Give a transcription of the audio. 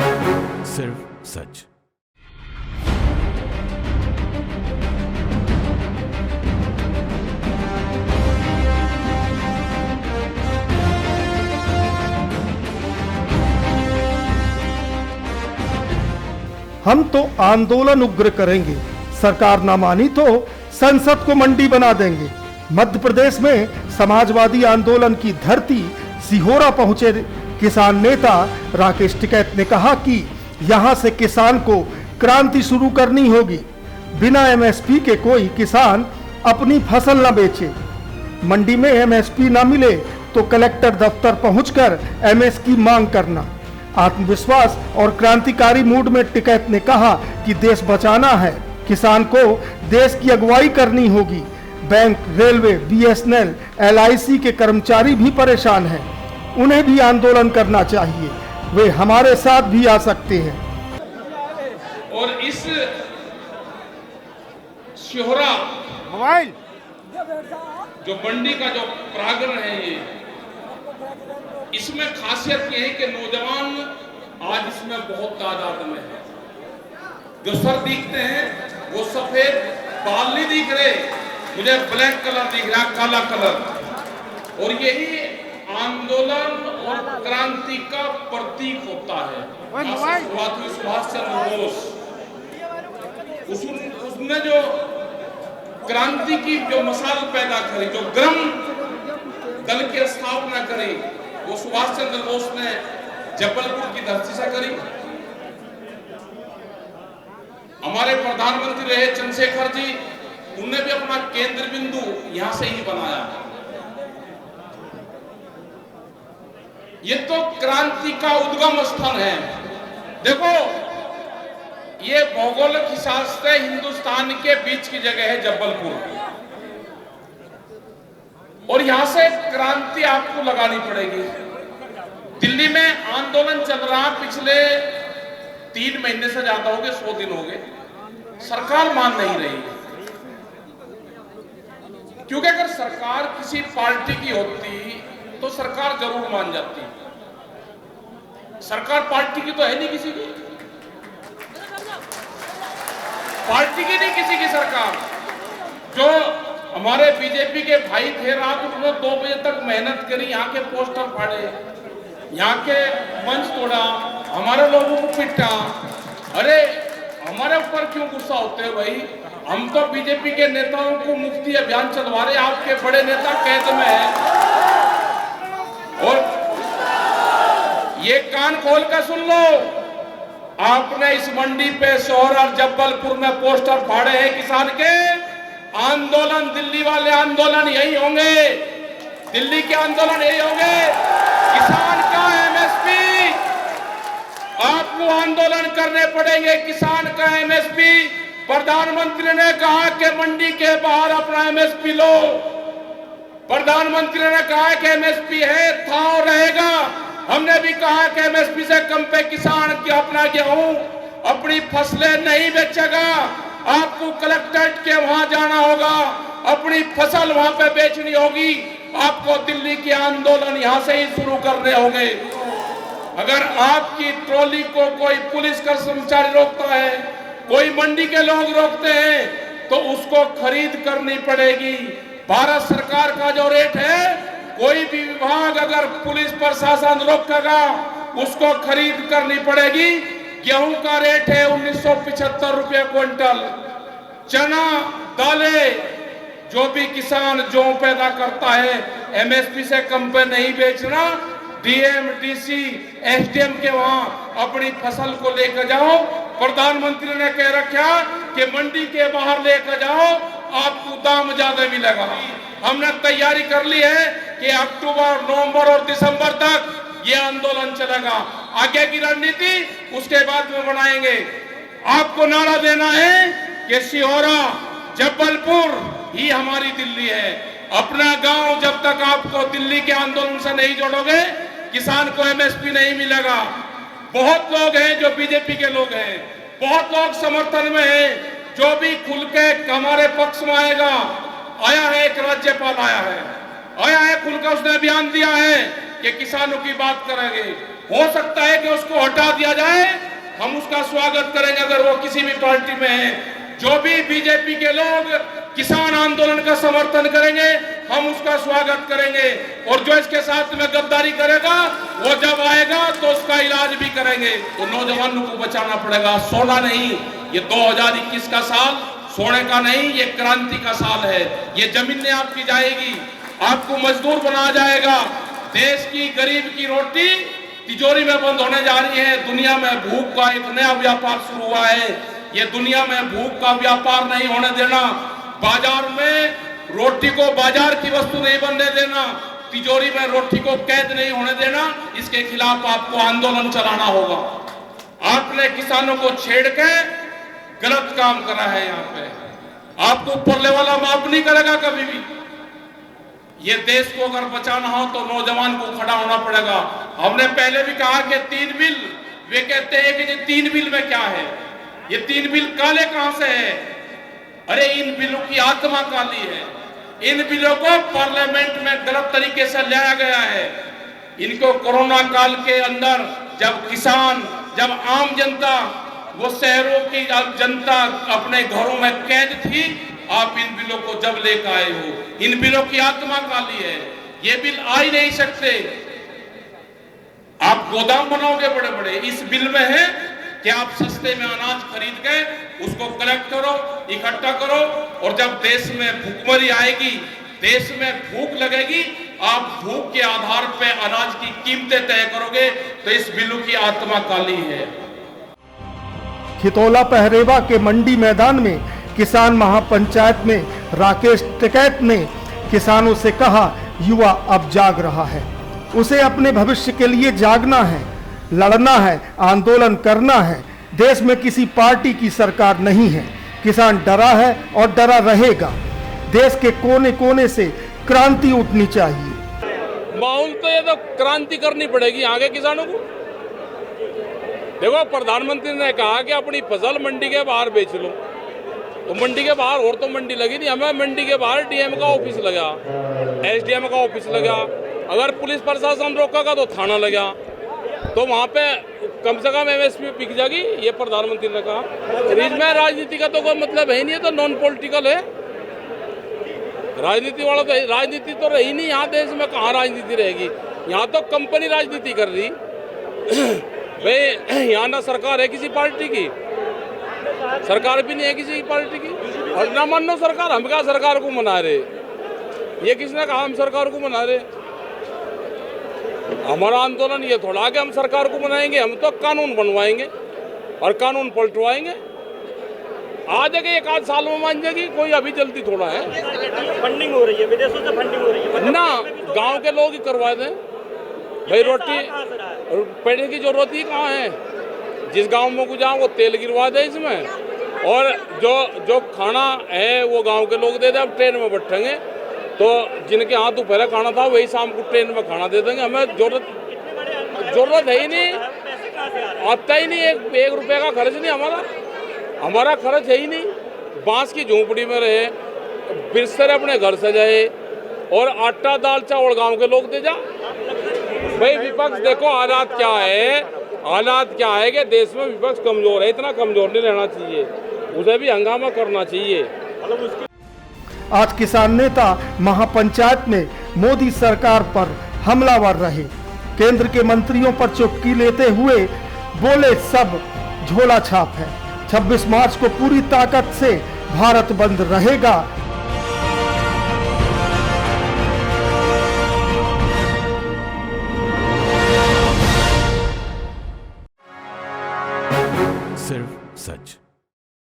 सिर्फ सच। हम तो आंदोलन उग्र करेंगे, सरकार ना मानी तो संसद को मंडी बना देंगे। मध्य प्रदेश में समाजवादी आंदोलन की धरती सिहोरा पहुंचे किसान नेता राकेश टिकैत ने कहा कि यहां से किसान को क्रांति शुरू करनी होगी। बिना एमएसपी के कोई किसान अपनी फसल न बेचे। मंडी में एमएसपी न मिले तो कलेक्टर दफ्तर पहुंचकर एमएस की मांग करना। आत्मविश्वास और क्रांतिकारी मूड में टिकैत ने कहा कि देश बचाना है, किसान को देश की अगुवाई करनी होगी। बैंक, रेलवे, बीएसएनएल, एलआईसी के कर्मचारी भी परेशान हैं, उन्हें भी आंदोलन करना चाहिए, वे हमारे साथ भी आ सकते हैं। और इस शोहरा मोबाइल जो मंडी का जो प्रांगण है, ये इसमें खासियत ये है कि नौजवान आज इसमें बहुत तादाद में है। जो सर दिखते हैं वो सफेद, बाल नहीं दिख रहे, मुझे ब्लैक कलर दिख रहा, काला कलर। और यही आंदोलन और क्रांति का प्रतीक होता है। शुरुआत हुई सुभाष चंद्र बोस, उसने जो क्रांति की जो मसाल पैदा करी, जो ग्राम दल की स्थापना करी, वो सुभाष चंद्र बोस ने जबलपुर की धरती से करी। हमारे प्रधानमंत्री रहे चंद्रशेखर जी, उन्होंने भी अपना केंद्र बिंदु यहां से ही बनाया। ये तो क्रांति का उद्गम स्थान है। देखो, ये भौगोलिक हिसाब से हिंदुस्तान के बीच की जगह है जबलपुर, और यहां से क्रांति आपको लगानी पड़ेगी। दिल्ली में आंदोलन चल रहा पिछले 3 महीने से ज्यादा हो गए, 100 दिन हो गए, सरकार मान नहीं रही। क्योंकि अगर सरकार किसी पार्टी की होती तो सरकार जरूर मान जाती। सरकार पार्टी की तो है नहीं, किसी की पार्टी की नहीं, किसी की सरकार। जो हमारे बीजेपी के भाई थे, रात उन्होंने 2 बजे तक मेहनत करी, यहाँ के पोस्टर फाड़े, यहाँ के मंच तोड़ा, हमारे लोगों को पिटा। अरे हमारे ऊपर क्यों गुस्सा होते हैं भाई? हम तो बीजेपी के नेताओं को मुक्ति अभियान चलवा रहे, आपके बड़े नेता कैद में है। और ये कान खोल कर सुन लो, आपने इस मंडी पे शहर और जबलपुर में पोस्टर फाड़े हैं किसान के। आंदोलन, दिल्ली वाले आंदोलन यही होंगे, दिल्ली के आंदोलन यही होंगे। किसान का एमएसपी आपको आंदोलन करने पड़ेंगे। किसान का एमएसपी, प्रधानमंत्री ने कहा कि मंडी के बाहर अपना एमएसपी लो। प्रधानमंत्री ने कहा कि एमएसपी है, था और रहेगा। हमने भी कहा कि एमएसपी से कम पे किसान की अपना गेहूं, अपनी फसलें नहीं बेचेगा। आपको कलेक्ट्रेट के वहां जाना होगा, अपनी फसल वहां पे बेचनी होगी। आपको दिल्ली के आंदोलन यहां से ही शुरू करने होंगे। अगर आपकी ट्रॉली को कोई पुलिस का कर्मचारी रोकता है, कोई मंडी के लोग रोकते हैं, तो उसको खरीद करनी पड़ेगी। भारत सरकार का जो रेट है, कोई भी विभाग अगर पुलिस प्रशासन रोकेगा, उसको खरीद करनी पड़ेगी। गेहूं का रेट है 1975 रुपये क्विंटल। चना, दालें, जो भी किसान जो पैदा करता है, एमएसपी से कम पे नहीं बेचना। डीएम, डीसी, एसडीएम के वहां अपनी फसल को लेकर जाओ। प्रधानमंत्री ने कह रखा कि मंडी के बाहर लेकर जाओ, आपको दाम ज्यादा मिलेगा। हमने तैयारी कर ली है कि अक्टूबर, नवंबर और दिसंबर तक ये आंदोलन चलेगा। आगे की रणनीति उसके बाद में बनाएंगे। आपको नारा देना है कि सिहोरा, जबलपुर ही हमारी दिल्ली है। अपना गांव जब तक आपको दिल्ली के आंदोलन से नहीं जोड़ोगे, किसान को एमएसपी नहीं मिलेगा। बहुत लोग हैं जो बीजेपी के लोग हैं, बहुत लोग समर्थन में हैं। जो भी खुल के हमारे पक्ष में आएगा, आया है, एक राज्यपाल आया है खुलकर उसने बयान दिया है कि किसानों की बात करेंगे। हो सकता है कि उसको हटा दिया जाए, हम उसका स्वागत करेंगे अगर वो किसी भी पार्टी में है। जो भी बीजेपी के लोग किसान आंदोलन का समर्थन करेंगे, हम उसका स्वागत करेंगे, और जो इसके साथ में गद्दारी करेगा वो जब आएगा तो उसका इलाज भी करेंगे। तो नौजवानों को बचाना पड़ेगा, सोना नहीं। ये 2021 का साल सोने का नहीं, ये क्रांति का साल है। ये जमीनें आपकी जाएगी, आपको मजदूर बनाया जाएगा। देश की गरीब की रोटी तिजोरी में बंद होने जा रही है। दुनिया में भूख का एक नया व्यापार शुरू हुआ है। ये दुनिया में भूख का व्यापार नहीं होने देना। बाजार में रोटी को बाजार की वस्तु नहीं बनने देना, तिजोरी में रोटी को कैद नहीं होने देना। इसके खिलाफ आपको आंदोलन चलाना होगा। आपने किसानों को छेड़ के गलत काम करा है। यहाँ पे आपको ऊपरले वाला माफ नहीं करेगा कभी भी। ये देश को अगर बचाना हो तो नौजवान को खड़ा होना पड़ेगा। हमने पहले भी कहा कि 3 बिल, वे कहते हैं कि ये 3 बिल में क्या है, ये 3 बिल काले कहां से है? अरे इन बिलों की आत्मा काली है। इन बिलों को पार्लियामेंट में गलत तरीके से लाया गया है। इनको कोरोना काल के अंदर जब किसान, जब आम जनता, वो शहरों की जनता अपने घरों में कैद थी, आप इन बिलों को जब लेकर आए हो, इन बिलों की आत्मा काली है। ये बिल आ ही नहीं सकते। आप गोदाम बनाओगे बड़े बड़े, इस बिल में है कि आप सस्ते में अनाज खरीद के उसको कलेक्ट करो, इकट्ठा करो, और जब देश में भूखमरी आएगी, देश में भूख लगेगी, आप भूख के आधार पे अनाज की कीमतें तय करोगे। तो इस बिल की आत्मा काली है। खितौला पहरेवा के मंडी मैदान में किसान महापंचायत में राकेश टिकैत ने किसानों से कहा, युवा अब जाग रहा है, उसे अपने भविष्य के लिए जागना है, लड़ना है, आंदोलन करना है। देश में किसी पार्टी की सरकार नहीं है। किसान डरा है और डरा रहेगा। देश के कोने कोने से क्रांति उठनी चाहिए। माहौल तो ये तो क्रांति करनी पड़ेगी आगे किसानों को। देखो, प्रधानमंत्री ने कहा कि अपनी फसल मंडी के बाहर बेच लो, तो मंडी के बाहर और तो मंडी लगी नहीं। हमें मंडी के बाहर डीएम का ऑफिस लगा, एसडीएम का ऑफिस लगा। अगर पुलिस प्रशासन रोकेगा तो थाना लगा, तो वहाँ पे कम से कम एमएसपी बिक जाएगी। ये प्रधानमंत्री ने कहा। इसमें राजनीति का तो कोई मतलब है ही नहीं, है तो नॉन पॉलिटिकल है। राजनीति वाला तो राजनीति तो रही नहीं यहाँ देश में। कहाँ राजनीति रहेगी? यहाँ तो कंपनी राजनीति कर रही। भाई यहाँ ना सरकार है किसी पार्टी की, सरकार भी नहीं है किसी पार्टी की, और ना मानो सरकार। हम क्या सरकार को मना रहे? ये किसने कहा हम सरकार को मना रहे? हमारा आंदोलन ये थोड़ा कि हम सरकार को मनाएंगे। हम तो कानून बनवाएंगे और कानून पलटवाएंगे। आ जाएगी, 1 आध साल में मान जाएगी कोई, अभी जल्दी थोड़ा है। फंडिंग हो रही है, विदेशों से फंडिंग हो रही है ना, गांव के लोग ही करवा दें भाई। रोटी पेड़ की जरूरत ही कहाँ है? जिस गांव में को जाओ वो तेल गिरवा दे इसमें, और जो खाना है वो गांव के लोग दे दे। अब ट्रेन में बैठेंगे तो जिनके हाथ दोपहर खाना था वही शाम को ट्रेन में खाना दे देंगे। हमें जरूरत है ही नहीं, आता ही नहीं। एक रुपये का खर्च नहीं हमारा खर्च है ही नहीं। बांस की झोंपड़ी में रहे, बिस्तर अपने घर से जाए, और आटा दाल चावल गांव के लोग दे जा। भाई विपक्ष देखो हालात क्या है। हालात क्या है कि देश में विपक्ष कमजोर है। इतना कमजोर नहीं रहना चाहिए, उसे भी हंगामा करना चाहिए। आज किसान नेता महापंचायत में मोदी सरकार पर हमलावर रहे। केंद्र के मंत्रियों पर चुटकी लेते हुए बोले सब झोला छाप है। 26 मार्च को पूरी ताकत से भारत बंद रहेगा। सिर्फ सच।